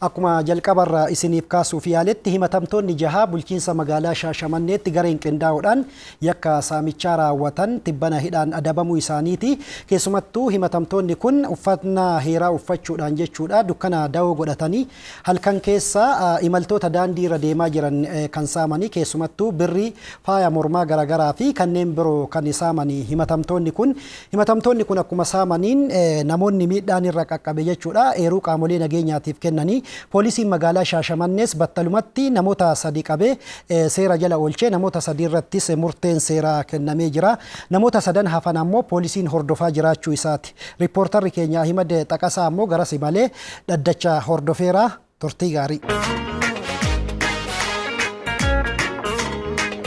Akkuma jalqabarraa isiniif kaasuuf yaaletti himatamtoonni jaha bulchiinsa magaalaa Shaashamanneetti gareen qindaa'uudhaan yakka saamichaa raawwatan tibbana hidhaan adabamuu isaaniiti. Keessumattuu himatamtoonni kun uffannaa heeraa uffachuudhaan jechuudha dukkana dawoo godhatanii halkan keessa imaltoota daandii irra deemaa jiran kan saamanii keessumattuu birrii faaya mormaa garaagaraa fi kanneen biroo kan saamanii himatamtoonni kun akkuma saamaniin namoonni miidhaan irra qaqqabe jechuudha eeruu qaamolee nageenyaatiif kennanii poolisiin magaalaa Shaashamannees battalumatti namoota sadii qabee seera jala oolchee namoota sadii irrattis murteen seeraa kennamee jira. Namoota sadan hafan ammoo poolisiin hordofaa jiraachuu isaati. Riippoortarri keenya Ahimad Xaqasaa ammoo garas malee dhaddacha hordofeera. Turtii gaarii.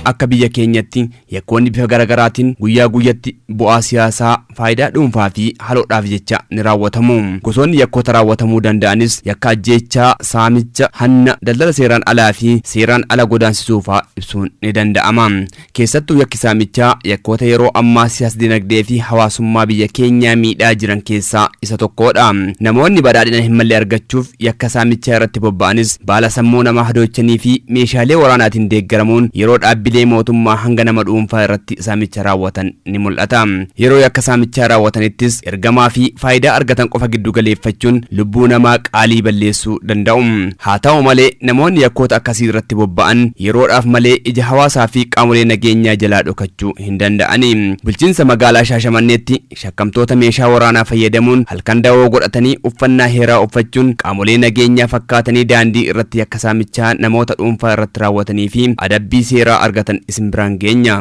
Akka biyya keenyatti yakkoonni bifa garaagaraatiin guyyaa guyyatti bu'aa siyaasaa faayidaa dhuunfaa fi haloodhaaf jecha ni raawwatamu. Gosoonni yakkoota raawwatamuu danda'anis yakka ajjeechaa, saamicha, hanna, daldala seeraan alaa fi seeraan ala godaansisuu fa'aa ibsuun ni danda'ama. Keessattuu yakki saamichaa yakkoota yeroo ammaa siyaas-dinagdee fi hawaasummaa biyya keenyaa miidhaa jiran keessaa isa tokkodha. Namoonni badhaadhina hin malle argachuuf yakka saamichaa irratti bobba'anis baala sammuu namaa hadoochanii fi meeshaalee waraanaatiin deeggaramuun yeroo dhaabbilee mootummaa hanga nama dhuunfaa irratti saamicha raawwatan ni mul'ata. Yeroo yakka saamichaa raawwatanittis ergamaa fi faayidaa argatan qofa giddu galeeffachuun lubbuu namaa qaalii balleessuu danda'u. Haa ta'u malee namoonni yakkoota akkasii irratti bobba'an yeroodhaaf malee ija hawaasaa fi qaamolee nageenyaa jalaa dhokachuu hin danda'ani. Bulchiinsa magaalaa Shaashamanneetti shakkamtoota meeshaa waraanaa fayyadamuun halkan dawoo godhatanii uffannaa heeraa uffachuun qaamolee nageenyaa fakkaatanii daandii irratti yakka saamichaa namoota dhuunfaa irratti raawwatanii fi adabbii seeraa argatan isin biraan geenya.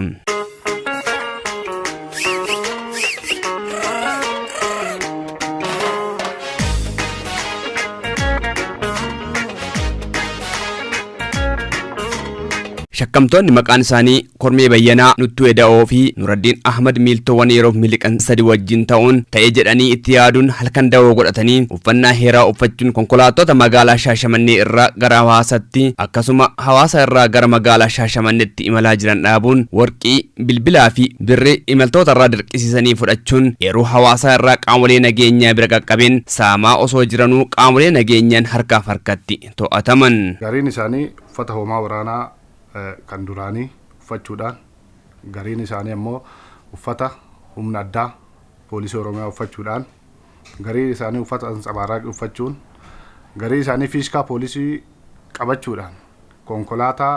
Shakkamtoonni maqaan isaanii Kormee Bayyanaa, Nuttuu Eda'oo fi Nuraddiin Ahmad miiltoowwan yeroof miliqan sadi wajjin ta'uun ta'ee jedhanii itti yaaduun halkan dawoo godhatanii uffannaa heeraa uffachuun konkolaattota magaalaa Shaashamannee irraa gara hawaasaatti akkasuma hawaasa irraa gara magaalaa Shaashamanneetti imalaa jiran dhaabuun warqii, bilbilaa fi birrii imaltoota irraa dirqisiisanii fudhachuun yeroo hawaasaa irraa qaamolee nageenyaa bira qaqqabeen saamaa osoo jiranuu qaamolee nageenyaan harkaaf harkatti to'ataman. Gariin isaanii uffata hoomaa waraanaa kan duraanii uffachuudhaan gariin isaanii ammoo uffata humna addaa poolisii Oromiyaa uffachuudhaan garii isaanii uffata Ansabaaraaqii uffachuun garii isaanii fiiskaa poolisii qabachuudhaan konkolaataa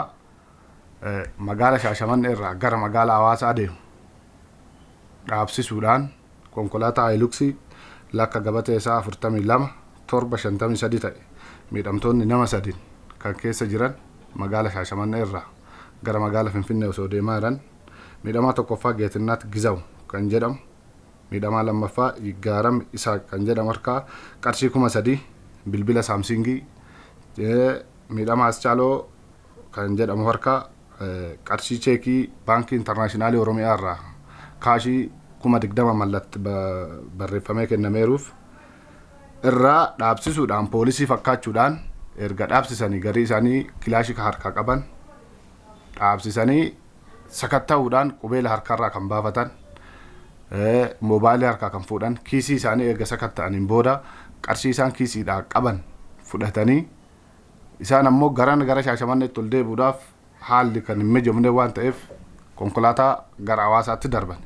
magaalaa Shaashamannee irraa gara magaalaa Hawaasaa adeemu dhaabsisuudhaan konkolaataa Haayiluksii lakka gabatee isaa 42 753 ta'e miidhamtoonni nama sadin kan keessa jiran magaalaa Shaashamannee irraa gara magaalaa Finfinnee osoo deemaa jiran miidhamaa tokkoffaa Geetinnaat Gizaw kan jedhamu miidhamaa lammaffaa Yiggaaram Isaa kan jedhamu harkaa qarshii 3,000 bilbila Saamsingii miidhamaa Aschaaloo kan jedhamu harkaa qarshii cheekii baankii intarnaashinaali Oromiyaa irraa kaashii 20,000 mallatti barreeffamee kennameeruuf irraa dhaabsisuudhaan poolisii fakkaachuudhaan erga dhaabsisanii garii isaanii kilaashii harkaa qaban dhaabsisanii sakatta'uudhaan qubeela harkarraa kan baafatan moobaayilii harkaa kan fuudhan kiisii isaanii erga sakatta'aniin booda qarshii isaan kiisiidhaa qaban fudhatanii isaan ammoo gara Shaashamanneetti ol deebi'uudhaaf haalli kan hin mijomne waan ta'eef konkolaataa gara Hawaasaatti darban.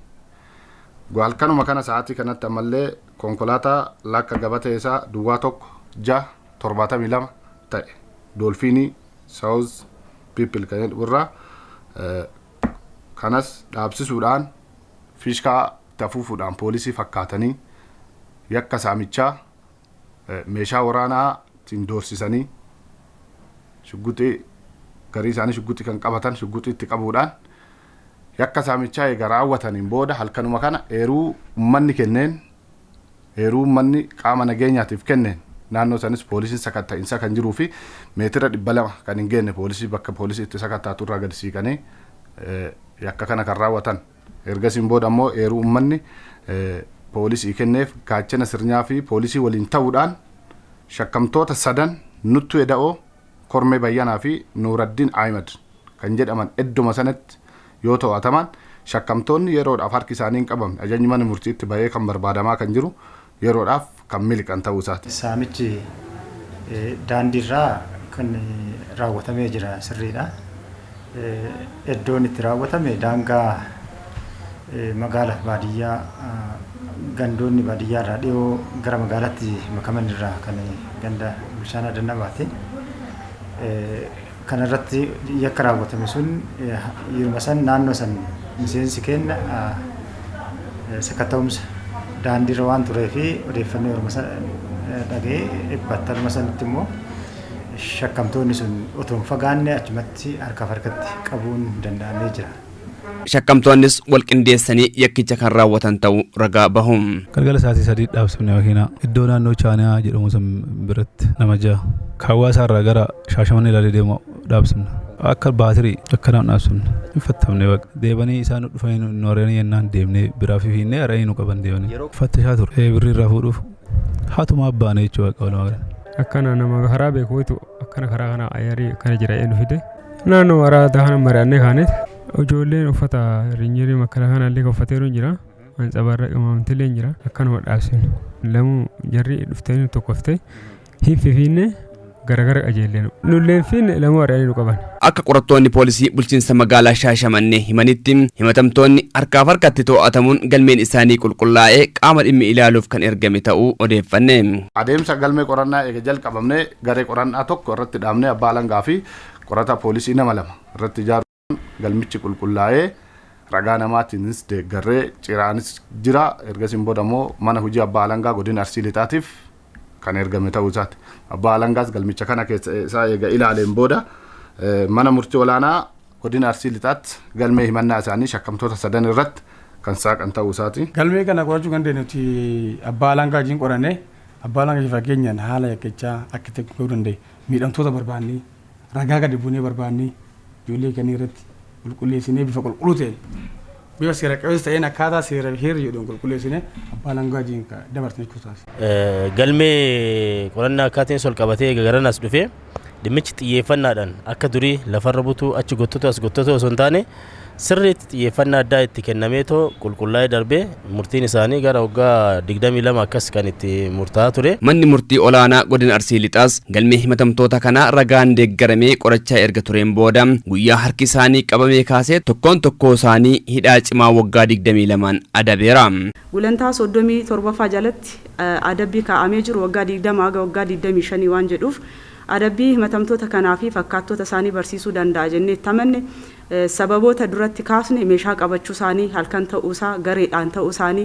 Halkanuma kana sa'aatii kanatti ammallee konkolaataa lakka gabatee isaa duwwaa 1,672 ta'e Dolfiinii South People kan jedhamurraa kanas dhaabsisuudhaan fiiskaa tafuufuudhaan poolisii fakkaatanii yakka saamichaa meeshaa waraanaatiin doorsisanii shugguxii garii isaanii shugguxii kan qabatan shugguxii itti qabuudhaan yakka saamichaa eega raawwataniin booda halkanuma kana eeruu ummanni qaama nageenyaatiif kenneen naannoo sanis poolisiin sakatta'insa kan jiruu fi meetira 200 kan hin geenne poolisii bakka poolisii itti sakattaatu irraa gadi siqanii yakka kana kan raawwatan ergasiin booda ammoo eeruu ummanni poolisii kenneef gaachana sirnyaa fi poolisii waliin ta'uudhaan shakkamtoota sadan Nuttuu Eda'oo, Kormee Bayyanaa fi Nuraddiin Ahmad kan jedhaman idduma sanatti yoo to'ataman shakkamtoonni yeroodhaaf harki isaanii hin qabamne ajajni mana murtiitti bahee kan barbaadamaa kan jiru yeroodhaaf kan miliqan ta'uu isaati. Saamichi daandiirraa kan raawwatamee jira sirriidha. Iddoon itti raawwatame daangaa magaala baadiyyaa gandoonni baadiyyaarraa dhiyoo gara magaalaatti makaman irraa kan ganda bishaan adannabaati. Kanarratti yakka raawwatame sun yeruma san naannoo san miseensi kenna sakatta'umsa daandiirra waan turee fi odeeffannoo yeruma san dhaga'ee battaluma sanitti immoo shakkamtoonni sun otoo hin fagaanne achumatti harkatti qabuun danda'amee jira. Shakkamtoonnis wal qindeessanii yakkicha kan raawwatan ta'uu ragaa bahu. Galgala sa'aatii 3 dhaabsifne makiinaa iddoo naannoo Chaaniyaa jedhamu san biratti nama 6 Hawaasaa irraa gara Shaashamannee ilaalee deemu dhaabsifne. Akka baatirii akka nama dhaabsifne hin fattamne baqa. Deebanii isaan dhufanii nu arganii yennaan deemnee biraa fi fiinnee aranii nu qaban deebanii. Fattishaa ture. Birrii irraa fuudhuuf haatuma abbaane jechuudha qabalumaa gara. Akkana nama karaa beekuutu akkana karaa kana ayyarii akkana jira jedhu fide. Naannoo waraataa kana mari'annee kaaneeti. Ijoolleen uffata rinjirii makkala kanallee uffateeru jira. Ansabarra qamamtillee jira. Akkanuma dhaabsinu. Lamuu jarri dhuftanii tokkoftee hin fifiinne garagara qajeelleen. Nulleen fiinne lamuu ari'anii nu qaban. Akka qorattoonni poolisii bulchiinsa magaalaa Shaashamannee himanitti himatamtoonni harkatti to'atamuun galmeen isaanii qulqullaa'ee qaama dhimmi ilaaluuf kan ergame ta'uu odeeffanne. Adeemsa galmee qorannaa eega jalqabamnee garee qorannaa tokko irratti dhaabnee abbaa alangaa fi qorataa poolisii nama 2 irratti ijaaru. Galmichi qulqullaa'ee ragaa namaatiinis deeggarree ciraanis jira. Ergasiin booda immoo mana hojii abbaa alangaa godina Arsii Lixaatiif kan ergame ta'uu isaati. Abbaa alangaas galmicha kana keessa isaa eega ilaaleen booda mana murtii olaanaa godina Arsii Lixaatti galmee himannaa isaanii shakkamtoota 3 irratti kan saaqan ta'uu isaati. Galmee kana qorachuu kan dandeenyuti abbaa alangaa wajjin qorannee abbaa alangaa fageenyaan haala yakkichaa akka ta'uu ta'uu danda'e miidhamtoota barbaannee ragaa gadi buunee barbaannee ijoollee kanneen irratti qulqulleessinee bifa qulqulluu ta'een bifa seera qabeessa ta'een akkaataa seera heerri jedhuun qulqulleessinee abbaa alangaa wajjin dabarsine kuusaas. Galmee qorannaa akkaatiin sol qabatee gagaran as dhufee dhimmichi xiyyeeffannaadhaan akka durii lafarra butuu achi gottotu as gottotu osoo hin taane sirriitti xiyyeeffannaa addaa itti kennameetoo qulqullaa'ee darbee murtiin isaanii gara waggaa 22 akkas kan itti murtaa'aa ture. Manni murtii olaanaa godina Arsii Lixaas galmee himatamtoota kanaa ragaan deeggaramee qorachaa erga tureen booda guyyaa harki isaanii qabamee kaasee tokkoo isaanii hidhaa cimaa waggaa 22 adabeera. Gulantaa 37ffaa jalatti adabbii kaa'amee jiru waggaa 20 haga waggaa 25 waan jedhuuf adabbii himatamtoota kanaa fi fakkaattota isaanii barsiisuu danda'a jennee tamanne sababoota duratti kaasne meeshaa qabachuu isaanii halkan ta'uu isaa gareedhaan ta'uu isaanii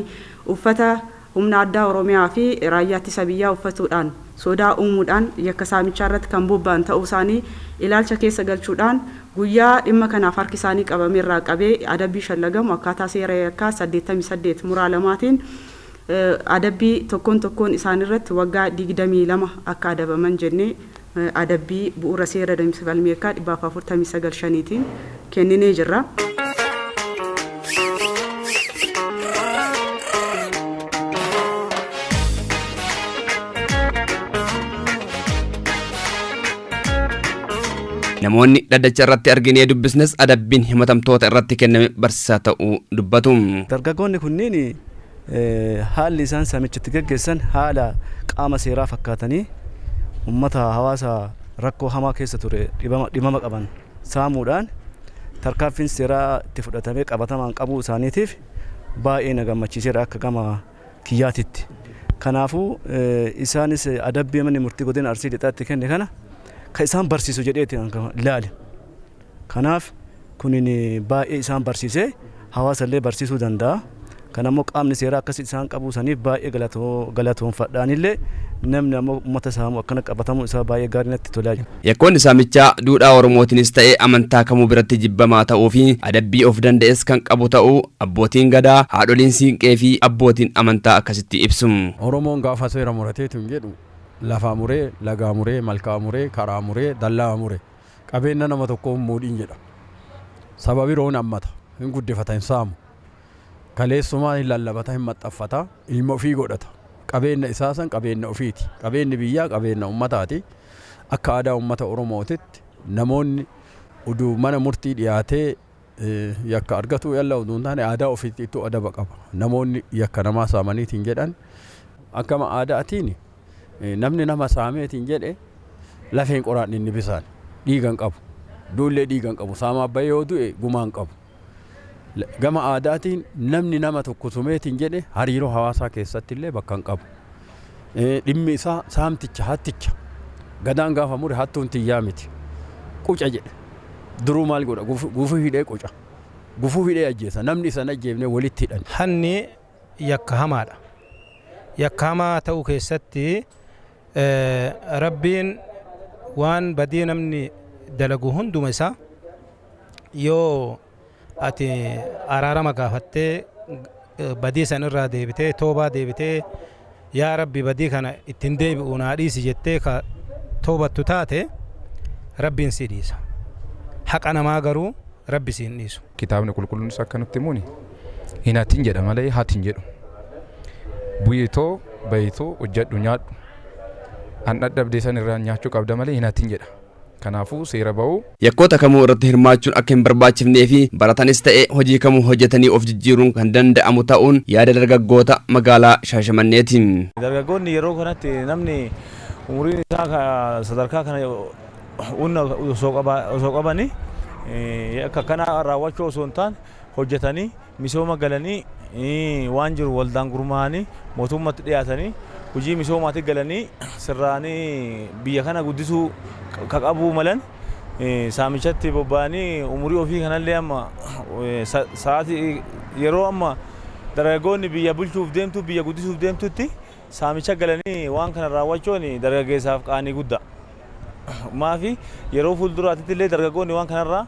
uffata humna addaa Oromiyaa fi raayyaa ittisa biyyaa uffatuudhaan sodaa uumuudhaan yakka saamichaa irratti kan bobba'an ta'uu isaanii ilaalcha keessa galchuudhaan guyyaa dhimma kanaaf harki isaanii qabame irraa qabee adabbii shallagamu akkaataa seera yakkaa 88 muraa lamaatiin adabbii tokkoon isaan irratti waggaa 22 akka adabaman jennee adabbii bu'uura seera deemsa galmee yakkaa 449tiin kenninee jirra. Namoonni dhaddacha irratti arginee dubbisnes adabbiin himatamtoota irratti kenname barsiisaa ta'uu dubbatu. Dargaggoonni kunniin haalli isaan saamichatti gaggeessan haala qaama seeraa fakkaatanii ummata hawaasa rakkoo hamaa keessa ture dhimama qaban saamuudhaan tarkaanfiin seeraa itti fudhatamee qabatamaan qabuu isaaniitiif baay'ee na gammachiiseera akka gama kiyyaatitti. Kanaafuu isaanis adabbii manni murtii godina Arsii Lixaatti kenne kana kan isaan barsiisu jedheeti ilaale. Kanaaf kunin baay'ee isaan barsiisee hawaasa illee barsiisuu danda'a. Kanammoo qaamni seeraa akkasii isaan qabuu saniif baay'ee galatoonfadhaanillee namni ammoo uummata saamu akkana qabatamuu isaa baay'ee gaarii natti tolaa jira. Yakkoonni saamichaa duudhaa Oromootiinis ta'ee amantaa kamuu biratti jibbamaa ta'uu fi adabbii of danda'es kan qabu ta'uu abbootiin gadaa, haadholiin siinqee fi abbootiin amantaa akkasitti ibsu. Oromoon gaafa seera murateetu hin jedhu lafa muree, lagaa muree, malkaa muree, karaa muree, dallaa muree qabeenya nama tokkoo muudhiin jedha. Sababi roon ammata hin guddifata hin saamu. Kaleessumaa hin lallabata hin maxxaffata ilma ofii godhata. Qabeenya isaa san qabeenya ofiiti. Qabeenyi biyyaa qabeenya ummataati. Akka aadaa ummata Oromootitti namoonni uduu mana murtii dhiyaatee yakka argatu yalla uduu hin taane aadaa ofiitti adaba qaba. Namoonni yakka namaa saamaniitiin jedhan akkama aadaatiin namni nama saameetiin jedhe lafeen qoraan inni bisaan dhiigan qabu duullee dhiigan qabu saamaa abbaa yoo du'e gumaan qabu. Gama aadaatiin namni nama tokko sumeetiin jedhe hariiroo hawaasaa keessatti illee bakka hin qabu. Dhimmi isaa saamticha hatticha gadaan gaafa mure hattuun tiyyaa miti quca jedhe duruu maal godha gufuu hidhee quca gufuu hidhee ajjeesa namni isan ajjeefne walitti hidhan. Hanni yakka hamaadha. Yakka hamaa ta'uu keessatti rabbiin waan badii namni dalagu hunduma isaa yoo ati araarama gaafattee badii san irraa deebitee toobaa deebitee yaa rabbi badii kana ittiin deebi'u naa dhiisi jettee ka toobattu taate rabbiin si dhiisa. Haqa namaa garuu rabbi si hin dhiisu. Kitaabni qulqulluunis akka nutti himuni hin hatin jedha malee hatin jedhu. Bu'itoo bayitoo hojjedhu nyaadhu. An dadhabdee san irraa nyaachuu qabda malee hin hatin jedha. Kanaafuu seera ba'uu. Yakkoota kamuu irratti hirmaachuun akka hin barbaachifnee fi baratanis ta'e hojii kamuu hojjetanii of jijjiiruun kan danda'amu ta'uun yaada dargaggoota magaalaa Shaashamanneetiin. Dargaggoonni yeroo kanatti namni umuriin isaa sadarkaa kana osoo qabanii akka kana raawwachuu osoo hin taane hojjetanii misooma galanii waan jiru waldaan gurmaa'anii mootummaatti dhiyaatanii hojii misoomaatti galanii sirraanii biyya kana guddisuu ka qabu malan saamichatti bobba'anii umurii ofii kanallee amma sa'aatii yeroo amma dargaggoonni biyya bulchuuf deemtu biyya guddisuuf deemtutti saamicha galanii waan kana raawwachuun dargaggeessaaf qaanii guddaa. Maafi yeroo fuulduraatti illee dargaggoonni waan kanarraa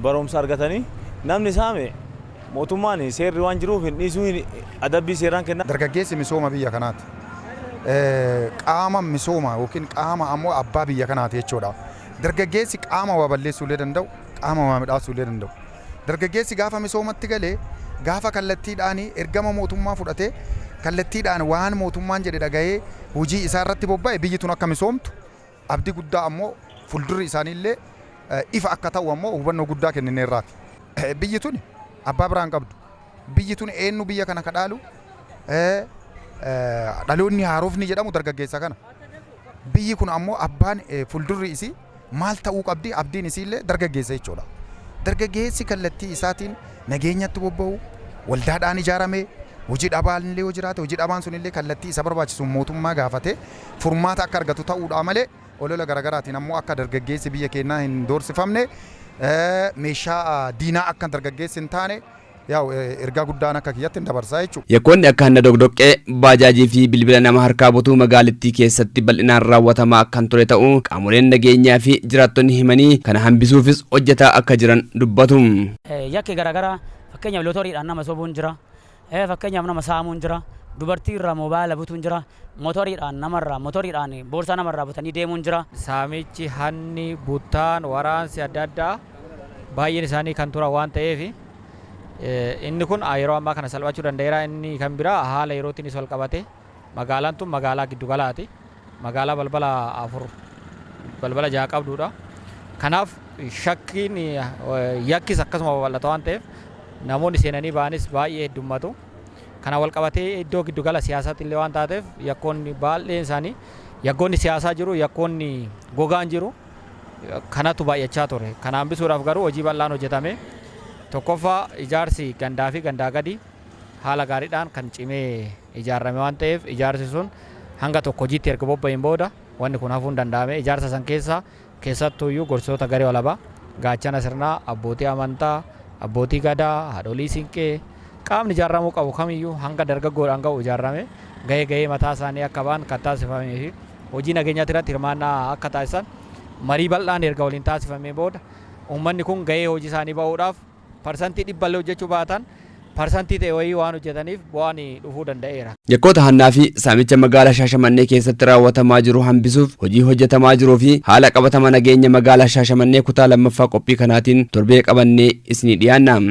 barumsa argatanii namni saame mootummaan seerri waan jiruuf hin dhiisuu adabbii seeraan kenna. Dargaggeessi misooma biyya kanaati. Qaama misooma yookiin qaama ammoo abbaa biyya kanaati jechuudha. Dargaggeessi qaama waa balleessuu illee danda'u, qaama waa midhaasuu illee danda'u. Dargaggeessi gaafa misoomatti galee gaafa kallattiidhaan ergama mootummaa fudhatee kallattiidhaan waan mootummaan jedhe dhagahee hojii isaa irratti bobba'e biyyi tun akka misoomtu abdii guddaa ammoo fuuldurri isaaniillee ifa akka ta'u ammoo hubannoo guddaa kennineerraati. Biyyi tun abbaa biraan qabdu. Biyyi tun eenyu biyya kana kadhaalu dhaloonni haarofni jedhamu dargaggeessa kana. Biyyi kun ammoo abbaan fuuldurri isii maal ta'uu qabdi abdiin isiillee dargaggeessa jechuudha. Dargaggeessi kallattii isaatiin nageenyatti bobba'u waldaadhaan ijaaramee hojii dhabaan illee yoo jiraate hojii dhabaan sun illee kallattii isa barbaachisu mootummaa gaafate furmaata akka argatu ta'uudha malee olola garaagaraatiin ammoo akka dargaggeessi biyya keenyaa hin doorsifamne meeshaa diinaa akka dargaggeessi hin taane yaa'u ergaa guddaan akka kiyyatti hin dabarsaa jechuudha. Yakkoonni akka hanna dogdoqqee baajaajii fi bilbila nama harkaa butuu magaalattii keessatti bal'inaan raawwatamaa kan ture ta'uu qaamoleen nageenyaa fi jiraattonni himanii kana hambisuufis hojjetaa akka jiran dubbatu. Yakki garaagaraa fakkeenyaaf lootoriidhaan nama sobuun jira. Fakkeenyaaf nama saamuun jira. Dubartii irraa moobaayila butuun jira. Motoriidhaan boorsaa namarraa butanii deemuun jira. Saamichi hanni buttaan waraansi adda addaa baay'een isaanii kan turan waan ta'eef inni kun yeroo ammaa kana salphachuu danda'eera. Inni kan biraa haala yerootiin isa ol qabate magaalaan tun magaalaa giddugalaati. Magaalaa balbala 4 balbala 6 qabduudha. Kanaaf shakkiin yakkis akkasuma babal'ata waan ta'eef namoonni seenanii ba'anis baay'ee heddummatu. Kana wal qabatee iddoo giddugala siyaasaatti illee waan taateef yakkoonni baay'een isaanii yakkoonni siyaasaa jiru yakkoonni gogaan jiru kanatu baay'achaa ture. Kana hambisuudhaaf garuu hojii bal'aan hojjetame. Tokkoffaa ijaarsi gandaa fi gandaa gadi haala gaariidhaan kan cimee ijaarame waan ta'eef ijaarsi sun hanga tokko hojiitti erga bobba'een booda wanni kun hafuun danda'ame. Ijaarsa san keessattuuyyuu gorsoota garee walabaa gaachana sirnaa abbootii amantaa abbootii gadaa haadholii siinqee qaamni ijaaramuu qabu kamiyyuu hanga dargaggoodhaan ga'u ijaarame gahee mataa isaanii akka ba'an kan taasifamee fi hojii nageenyaatti irratti hirmaannaa akka taasisan marii bal'aan erga waliin taasifamee booda uummanni kun gahee hojii isaanii ba'uudhaaf parsantii 100 hojjechuu baatan parsantii ta'e wayii waan hojjetaniif bu'aan dhufuu danda'eera. Yakkoota hannaa fi saamicha magaalaa Shaashamannee keessatti raawwatamaa jiru hambisuuf hojii hojjetamaa jiruu fi haala qabatama nageenya magaalaa Shaashamannee kutaa lammaffaa qophii kanaatiin torbee qabannee isinii dhiyaanna.